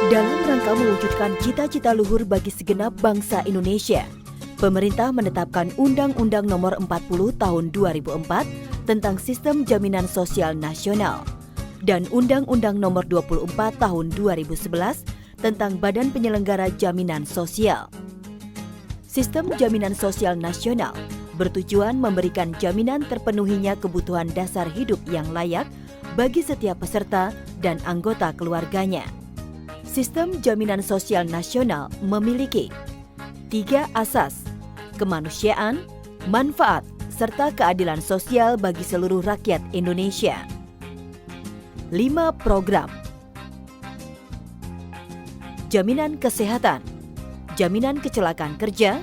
Dalam rangka mewujudkan cita-cita luhur bagi segenap bangsa Indonesia, pemerintah menetapkan Undang-Undang Nomor 40 Tahun 2004 tentang Sistem Jaminan Sosial Nasional dan Undang-Undang Nomor 24 Tahun 2011 tentang Badan Penyelenggara Jaminan Sosial. Sistem Jaminan Sosial Nasional bertujuan memberikan jaminan terpenuhinya kebutuhan dasar hidup yang layak bagi setiap peserta dan anggota keluarganya. Sistem Jaminan Sosial Nasional memiliki 3 asas: kemanusiaan, manfaat, serta keadilan sosial bagi seluruh rakyat Indonesia. 5 program: jaminan kesehatan, jaminan kecelakaan kerja,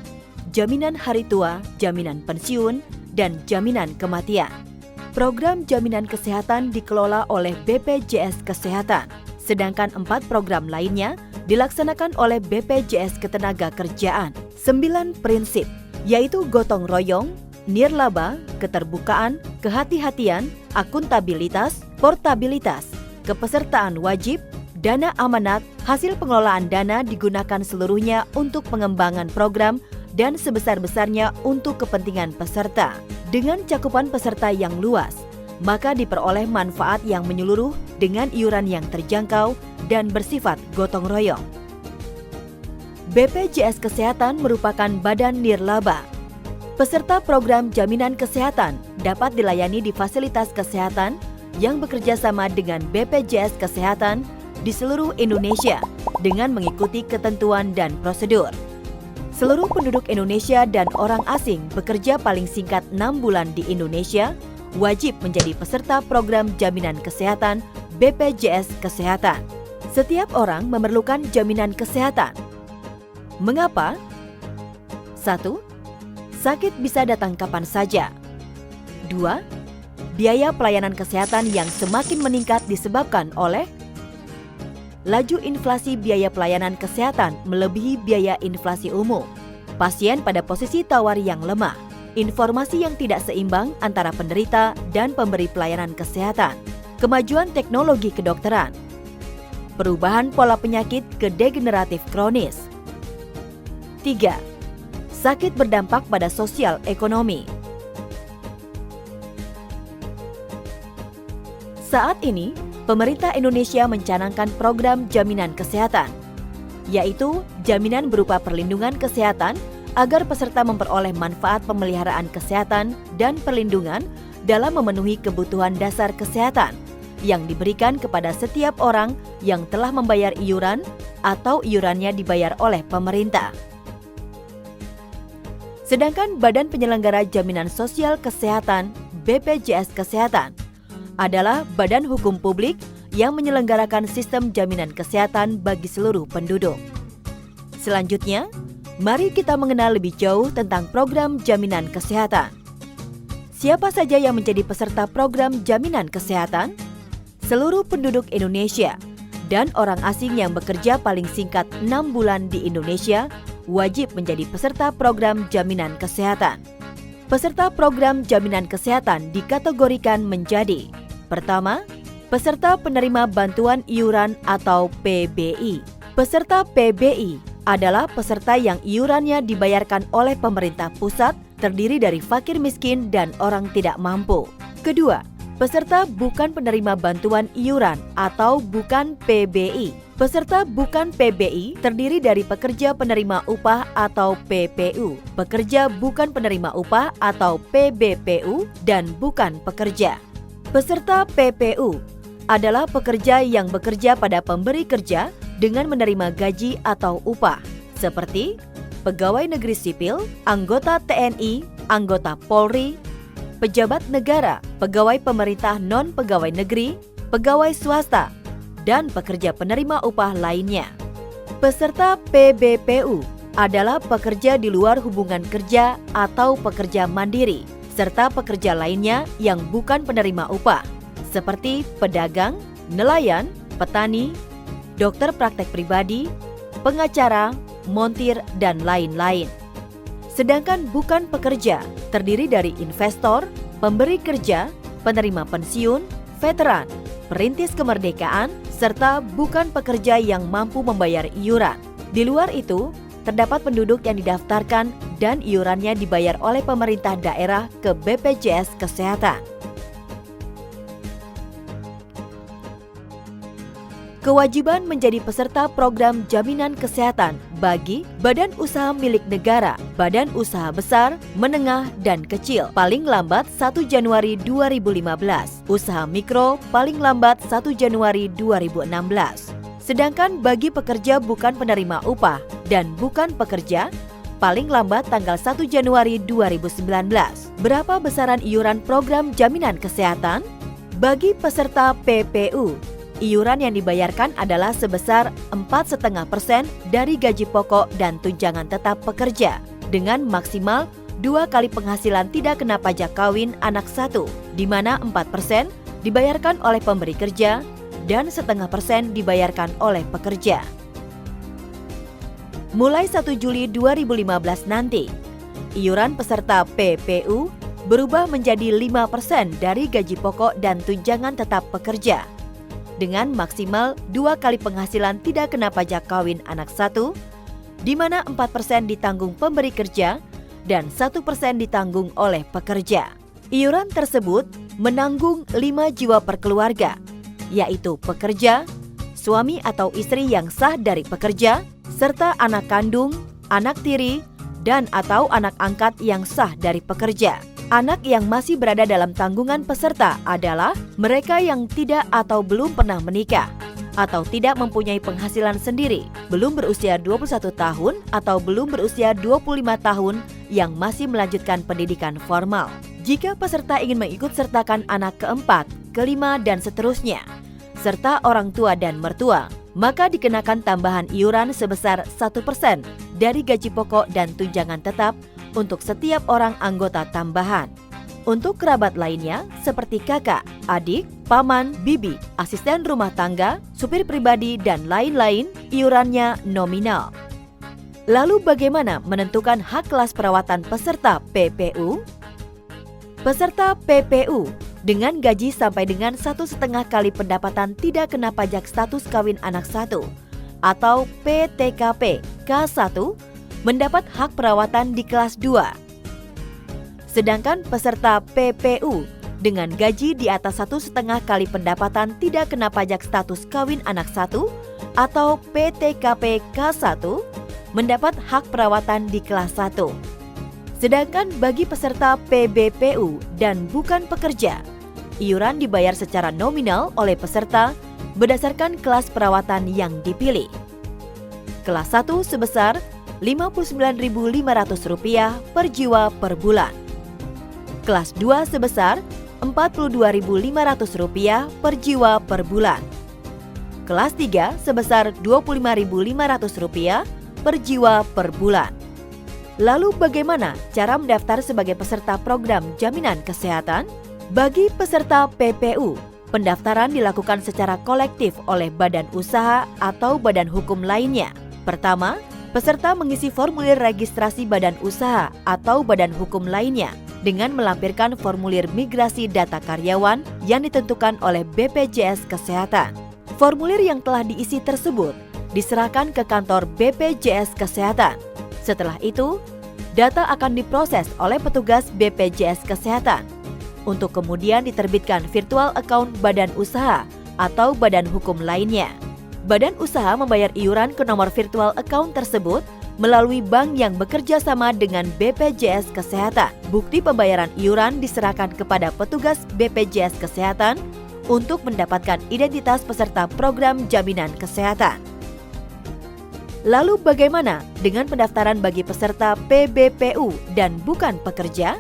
jaminan hari tua, jaminan pensiun, dan jaminan kematian. Program jaminan kesehatan dikelola oleh BPJS Kesehatan, sedangkan 4 program lainnya dilaksanakan oleh BPJS Ketenagakerjaan. 9 prinsip, yaitu gotong royong, nirlaba, keterbukaan, kehati-hatian, akuntabilitas, portabilitas, kepesertaan wajib, dana amanat, hasil pengelolaan dana digunakan seluruhnya untuk pengembangan program dan sebesar-besarnya untuk kepentingan peserta. Dengan cakupan peserta yang luas, maka diperoleh manfaat yang menyeluruh dengan iuran yang terjangkau dan bersifat gotong royong. BPJS Kesehatan merupakan badan nirlaba. Peserta program jaminan kesehatan dapat dilayani di fasilitas kesehatan yang bekerja sama dengan BPJS Kesehatan di seluruh Indonesia dengan mengikuti ketentuan dan prosedur. Seluruh penduduk Indonesia dan orang asing bekerja paling singkat 6 bulan di Indonesia wajib menjadi peserta program jaminan kesehatan BPJS Kesehatan. Setiap orang memerlukan jaminan kesehatan. Mengapa? 1. Sakit bisa datang kapan saja. 2. Biaya pelayanan kesehatan yang semakin meningkat disebabkan oleh laju inflasi biaya pelayanan kesehatan melebihi biaya inflasi umum. Pasien pada posisi tawar yang lemah. Informasi yang tidak seimbang antara penderita dan pemberi pelayanan kesehatan, kemajuan teknologi kedokteran, perubahan pola penyakit ke degeneratif kronis. 3. Sakit berdampak pada sosial ekonomi. Saat ini, pemerintah Indonesia mencanangkan program jaminan kesehatan, yaitu jaminan berupa perlindungan kesehatan agar peserta memperoleh manfaat pemeliharaan kesehatan dan perlindungan dalam memenuhi kebutuhan dasar kesehatan yang diberikan kepada setiap orang yang telah membayar iuran atau iurannya dibayar oleh pemerintah. Sedangkan Badan Penyelenggara Jaminan Sosial Kesehatan (BPJS Kesehatan) adalah badan hukum publik yang menyelenggarakan sistem jaminan kesehatan bagi seluruh penduduk. Selanjutnya, mari kita mengenal lebih jauh tentang program jaminan kesehatan. Siapa saja yang menjadi peserta program jaminan kesehatan? Seluruh penduduk Indonesia dan orang asing yang bekerja paling singkat 6 bulan di Indonesia wajib menjadi peserta program jaminan kesehatan. Peserta program jaminan kesehatan dikategorikan menjadi: pertama, peserta penerima bantuan iuran atau PBI. Peserta PBI adalah peserta yang iurannya dibayarkan oleh pemerintah pusat, terdiri dari fakir miskin dan orang tidak mampu. Kedua, peserta bukan penerima bantuan iuran atau bukan PBI. Peserta bukan PBI terdiri dari pekerja penerima upah atau PPU, pekerja bukan penerima upah atau PBPU, dan bukan pekerja. Peserta PPU adalah pekerja yang bekerja pada pemberi kerja dengan menerima gaji atau upah, seperti pegawai negeri sipil, anggota TNI, anggota Polri, pejabat negara, pegawai pemerintah non-pegawai negeri, pegawai swasta, dan pekerja penerima upah lainnya. Peserta PBPU adalah pekerja di luar hubungan kerja atau pekerja mandiri, serta pekerja lainnya yang bukan penerima upah, seperti pedagang, nelayan, petani, dokter praktek pribadi, pengacara, montir, dan lain-lain. Sedangkan bukan pekerja terdiri dari investor, pemberi kerja, penerima pensiun, veteran, perintis kemerdekaan, serta bukan pekerja yang mampu membayar iuran. Di luar itu, terdapat penduduk yang didaftarkan dan iurannya dibayar oleh pemerintah daerah ke BPJS Kesehatan. Kewajiban menjadi peserta program jaminan kesehatan bagi badan usaha milik negara, badan usaha besar, menengah, dan kecil paling lambat 1 Januari 2015, usaha mikro paling lambat 1 Januari 2016. Sedangkan bagi pekerja bukan penerima upah dan bukan pekerja, paling lambat tanggal 1 Januari 2019. Berapa besaran iuran program jaminan kesehatan? Bagi peserta PPU, iuran yang dibayarkan adalah sebesar 4,5% dari gaji pokok dan tunjangan tetap pekerja, dengan maksimal 2 kali penghasilan tidak kena pajak kawin anak 1, di mana 4% dibayarkan oleh pemberi kerja, dan 0,5% dibayarkan oleh pekerja. Mulai 1 Juli 2015 nanti, iuran peserta PPU berubah menjadi 5% dari gaji pokok dan tunjangan tetap pekerja, dengan maksimal 2 kali penghasilan tidak kena pajak kawin anak 1, di mana 4% ditanggung pemberi kerja dan 1% ditanggung oleh pekerja. Iuran tersebut menanggung 5 jiwa per keluarga, yaitu pekerja, suami atau istri yang sah dari pekerja, serta anak kandung, anak tiri, dan atau anak angkat yang sah dari pekerja. Anak yang masih berada dalam tanggungan peserta adalah mereka yang tidak atau belum pernah menikah, atau tidak mempunyai penghasilan sendiri, belum berusia 21 tahun atau belum berusia 25 tahun yang masih melanjutkan pendidikan formal. Jika peserta ingin mengikutsertakan anak keempat, kelima, dan seterusnya, serta orang tua dan mertua, maka dikenakan tambahan iuran sebesar 1% dari gaji pokok dan tunjangan tetap untuk setiap orang anggota tambahan. Untuk kerabat lainnya seperti kakak, adik, paman, bibi, asisten rumah tangga, supir pribadi, dan lain-lain, iurannya nominal. Lalu bagaimana menentukan hak kelas perawatan peserta PPU? Peserta PPU dengan gaji sampai dengan 1,5 kali pendapatan tidak kena pajak status kawin anak 1 atau PTKP K1 mendapat hak perawatan di kelas 2. Sedangkan peserta PPU dengan gaji di atas 1,5 kali pendapatan tidak kena pajak status kawin anak 1 atau PTKP K1 mendapat hak perawatan di kelas 1. Sedangkan bagi peserta PBPU dan bukan pekerja, iuran dibayar secara nominal oleh peserta berdasarkan kelas perawatan yang dipilih. Kelas 1 sebesar Rp59.500 per jiwa per bulan. Kelas 2 sebesar Rp42.500 per jiwa per bulan. Kelas 3 sebesar Rp25.500 per jiwa per bulan. Lalu bagaimana cara mendaftar sebagai peserta program jaminan kesehatan? Bagi peserta PPU, pendaftaran dilakukan secara kolektif oleh badan usaha atau badan hukum lainnya. Pertama, peserta mengisi formulir registrasi badan usaha atau badan hukum lainnya dengan melampirkan formulir migrasi data karyawan yang ditentukan oleh BPJS Kesehatan. Formulir yang telah diisi tersebut diserahkan ke kantor BPJS Kesehatan. Setelah itu, data akan diproses oleh petugas BPJS Kesehatan untuk kemudian diterbitkan virtual account badan usaha atau badan hukum lainnya. Badan usaha membayar iuran ke nomor virtual account tersebut melalui bank yang bekerja sama dengan BPJS Kesehatan. Bukti pembayaran iuran diserahkan kepada petugas BPJS Kesehatan untuk mendapatkan identitas peserta program jaminan kesehatan. Lalu bagaimana dengan pendaftaran bagi peserta PBPU dan bukan pekerja?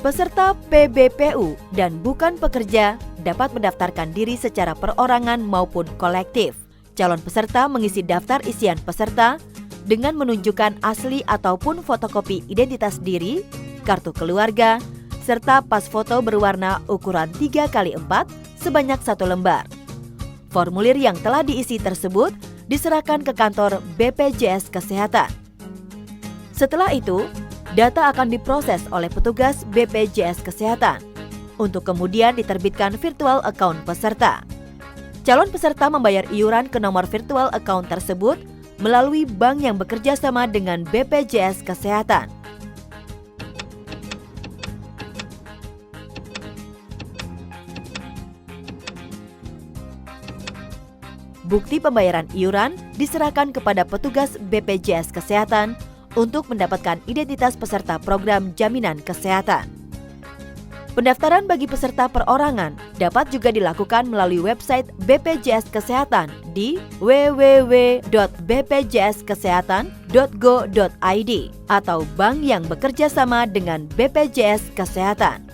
Peserta PBPU dan bukan pekerja dapat mendaftarkan diri secara perorangan maupun kolektif. Calon peserta mengisi daftar isian peserta dengan menunjukkan asli ataupun fotokopi identitas diri, kartu keluarga, serta pas foto berwarna ukuran 3x4 sebanyak 1 lembar. Formulir yang telah diisi tersebut diserahkan ke kantor BPJS Kesehatan. Setelah itu, data akan diproses oleh petugas BPJS Kesehatan untuk kemudian diterbitkan virtual account peserta. Calon peserta membayar iuran ke nomor virtual account tersebut melalui bank yang bekerja sama dengan BPJS Kesehatan. Bukti pembayaran iuran diserahkan kepada petugas BPJS Kesehatan untuk mendapatkan identitas peserta program jaminan kesehatan. Pendaftaran bagi peserta perorangan dapat juga dilakukan melalui website BPJS Kesehatan di www.bpjskesehatan.go.id atau bank yang bekerja sama dengan BPJS Kesehatan.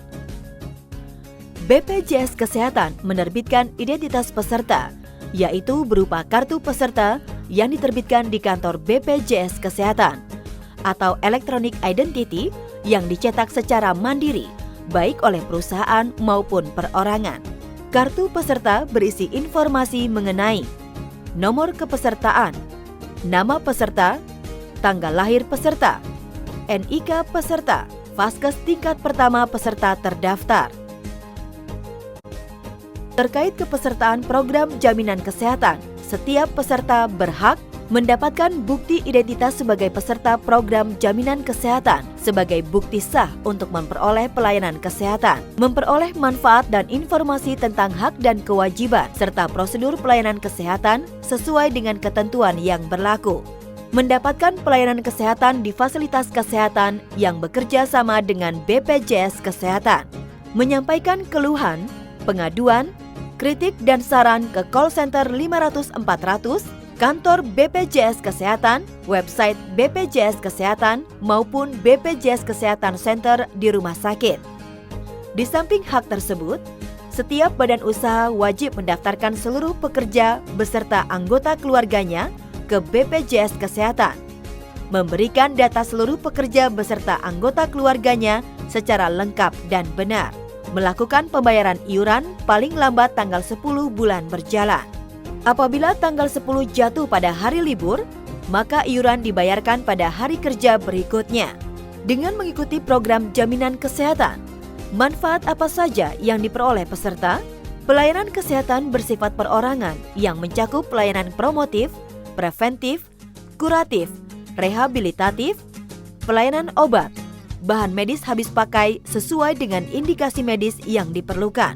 BPJS Kesehatan menerbitkan identitas peserta, yaitu berupa kartu peserta yang diterbitkan di kantor BPJS Kesehatan atau Electronic Identity yang dicetak secara mandiri baik oleh perusahaan maupun perorangan. Kartu peserta berisi informasi mengenai nomor kepesertaan, nama peserta, tanggal lahir peserta, NIK peserta, Vaskes tingkat pertama peserta terdaftar. Terkait kepesertaan program jaminan kesehatan, setiap peserta berhak mendapatkan bukti identitas sebagai peserta program jaminan kesehatan sebagai bukti sah untuk memperoleh pelayanan kesehatan, memperoleh manfaat dan informasi tentang hak dan kewajiban, serta prosedur pelayanan kesehatan sesuai dengan ketentuan yang berlaku. Mendapatkan pelayanan kesehatan di fasilitas kesehatan yang bekerja sama dengan BPJS Kesehatan. Menyampaikan keluhan, pengaduan, kritik dan saran ke call center 500 400, kantor BPJS Kesehatan, website BPJS Kesehatan, maupun BPJS Kesehatan Center di rumah sakit. Di samping hak tersebut, setiap badan usaha wajib mendaftarkan seluruh pekerja beserta anggota keluarganya ke BPJS Kesehatan, memberikan data seluruh pekerja beserta anggota keluarganya secara lengkap dan benar, melakukan pembayaran iuran paling lambat tanggal 10 bulan berjalan. Apabila tanggal 10 jatuh pada hari libur, maka iuran dibayarkan pada hari kerja berikutnya. Dengan mengikuti program jaminan kesehatan, manfaat apa saja yang diperoleh peserta? Pelayanan kesehatan bersifat perorangan yang mencakup pelayanan promotif, preventif, kuratif, rehabilitatif, pelayanan obat, bahan medis habis pakai sesuai dengan indikasi medis yang diperlukan.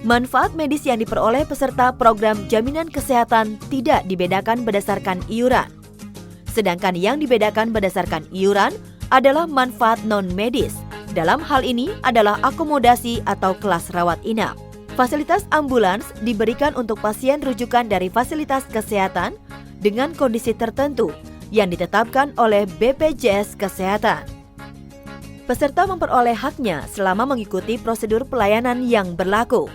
Manfaat medis yang diperoleh peserta program jaminan kesehatan tidak dibedakan berdasarkan iuran. Sedangkan yang dibedakan berdasarkan iuran adalah manfaat non-medis. Dalam hal ini adalah akomodasi atau kelas rawat inap. Fasilitas ambulans diberikan untuk pasien rujukan dari fasilitas kesehatan dengan kondisi tertentu yang ditetapkan oleh BPJS Kesehatan. Peserta memperoleh haknya selama mengikuti prosedur pelayanan yang berlaku.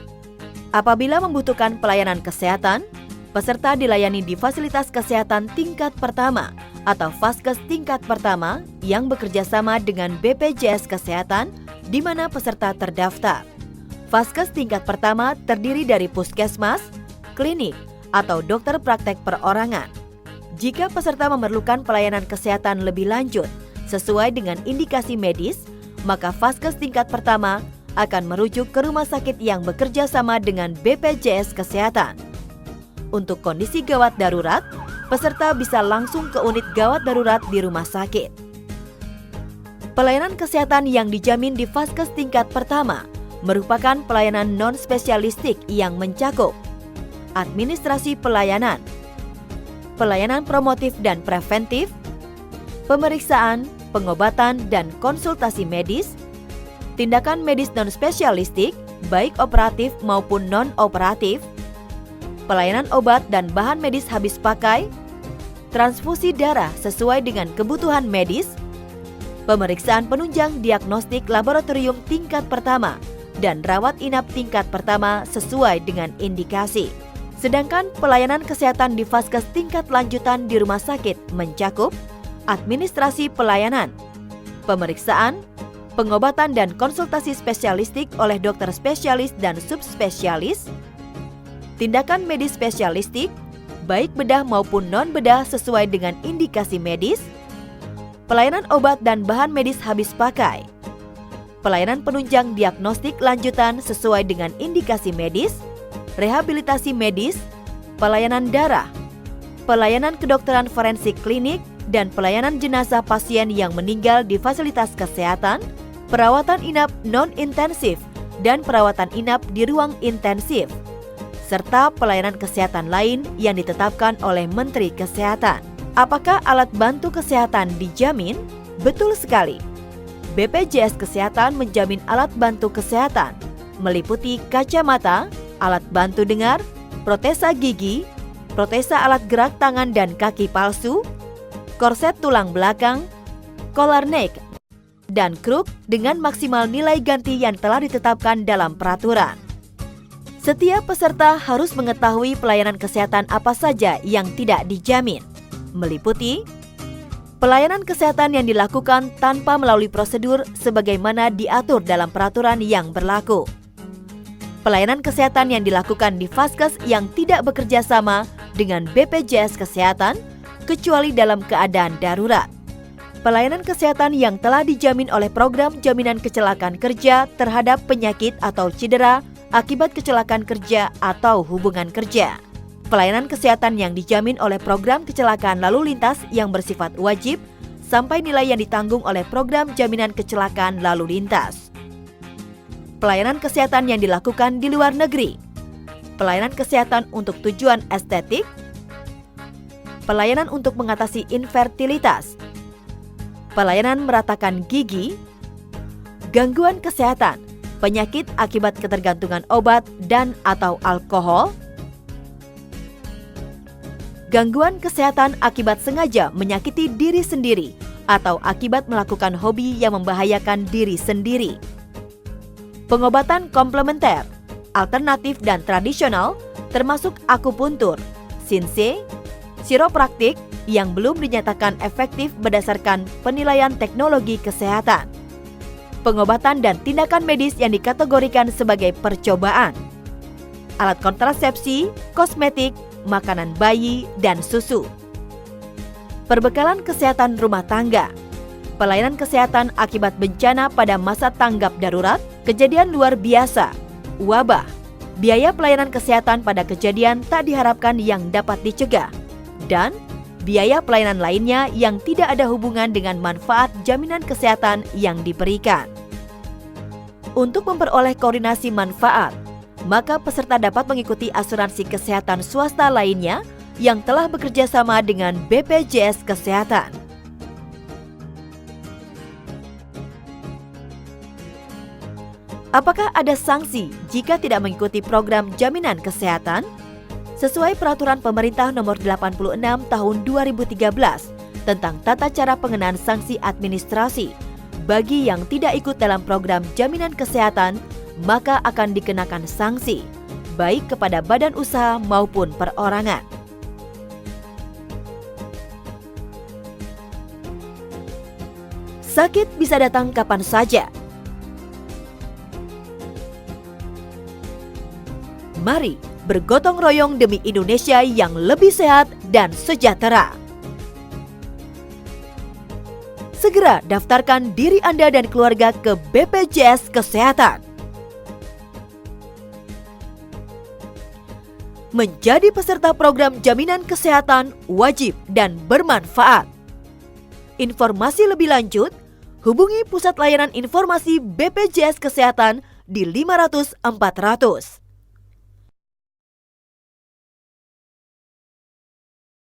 Apabila membutuhkan pelayanan kesehatan, peserta dilayani di fasilitas kesehatan tingkat pertama atau Vaskes tingkat pertama yang bekerja sama dengan BPJS Kesehatan di mana peserta terdaftar. Vaskes tingkat pertama terdiri dari puskesmas, klinik, atau dokter praktek perorangan. Jika peserta memerlukan pelayanan kesehatan lebih lanjut sesuai dengan indikasi medis, maka Vaskes tingkat pertama akan merujuk ke rumah sakit yang bekerja sama dengan BPJS Kesehatan. Untuk kondisi gawat darurat, peserta bisa langsung ke unit gawat darurat di rumah sakit. Pelayanan kesehatan yang dijamin di Vaskes tingkat pertama merupakan pelayanan non-spesialistik yang mencakup administrasi pelayanan, pelayanan promotif dan preventif, pemeriksaan, pengobatan dan konsultasi medis, tindakan medis non-spesialistik, baik operatif maupun non-operatif, pelayanan obat dan bahan medis habis pakai, transfusi darah sesuai dengan kebutuhan medis, pemeriksaan penunjang diagnostik laboratorium tingkat pertama, dan rawat inap tingkat pertama sesuai dengan indikasi. Sedangkan pelayanan kesehatan di Vaskes tingkat lanjutan di rumah sakit mencakup administrasi pelayanan, pemeriksaan, pengobatan dan konsultasi spesialistik oleh dokter spesialis dan subspesialis, tindakan medis spesialistik, baik bedah maupun non-bedah sesuai dengan indikasi medis, pelayanan obat dan bahan medis habis pakai, pelayanan penunjang diagnostik lanjutan sesuai dengan indikasi medis, rehabilitasi medis, pelayanan darah, pelayanan kedokteran forensik klinik, dan pelayanan jenazah pasien yang meninggal di fasilitas kesehatan, perawatan inap non-intensif, dan perawatan inap di ruang intensif, serta pelayanan kesehatan lain yang ditetapkan oleh Menteri Kesehatan. Apakah alat bantu kesehatan dijamin? Betul sekali. BPJS Kesehatan menjamin alat bantu kesehatan, meliputi kacamata, alat bantu dengar, protesa gigi, protesa alat gerak tangan dan kaki palsu, korset tulang belakang, collar neck, dan kruk dengan maksimal nilai ganti yang telah ditetapkan dalam peraturan. Setiap peserta harus mengetahui pelayanan kesehatan apa saja yang tidak dijamin, meliputi pelayanan kesehatan yang dilakukan tanpa melalui prosedur sebagaimana diatur dalam peraturan yang berlaku, pelayanan kesehatan yang dilakukan di Vaskes yang tidak bekerja sama dengan BPJS Kesehatan kecuali dalam keadaan darurat, pelayanan kesehatan yang telah dijamin oleh program jaminan kecelakaan kerja terhadap penyakit atau cedera akibat kecelakaan kerja atau hubungan kerja, pelayanan kesehatan yang dijamin oleh program kecelakaan lalu lintas yang bersifat wajib sampai nilai yang ditanggung oleh program jaminan kecelakaan lalu lintas, pelayanan kesehatan yang dilakukan di luar negeri, pelayanan kesehatan untuk tujuan estetik, pelayanan untuk mengatasi infertilitas, pelayanan meratakan gigi, gangguan kesehatan, penyakit akibat ketergantungan obat dan atau alkohol, gangguan kesehatan akibat sengaja menyakiti diri sendiri atau akibat melakukan hobi yang membahayakan diri sendiri, pengobatan komplementer, alternatif dan tradisional termasuk akupuntur, sinse, chiropraktik yang belum dinyatakan efektif berdasarkan penilaian teknologi kesehatan, pengobatan dan tindakan medis yang dikategorikan sebagai percobaan, alat kontrasepsi, kosmetik, makanan bayi, dan susu, perbekalan kesehatan rumah tangga, pelayanan kesehatan akibat bencana pada masa tanggap darurat, kejadian luar biasa, wabah, biaya pelayanan kesehatan pada kejadian tak diharapkan yang dapat dicegah, dan biaya pelayanan lainnya yang tidak ada hubungan dengan manfaat jaminan kesehatan yang diberikan. Untuk memperoleh koordinasi manfaat, maka peserta dapat mengikuti asuransi kesehatan swasta lainnya yang telah bekerja sama dengan BPJS Kesehatan. Apakah ada sanksi jika tidak mengikuti program jaminan kesehatan? Sesuai Peraturan Pemerintah Nomor 86 Tahun 2013 tentang tata cara pengenaan sanksi administrasi bagi yang tidak ikut dalam program jaminan kesehatan, maka akan dikenakan sanksi, baik kepada badan usaha maupun perorangan. Sakit bisa datang kapan saja. Mari bergotong royong demi Indonesia yang lebih sehat dan sejahtera. Segera daftarkan diri Anda dan keluarga ke BPJS Kesehatan. Menjadi peserta program jaminan kesehatan wajib dan bermanfaat. Informasi lebih lanjut, hubungi Pusat Layanan Informasi BPJS Kesehatan di 500 400.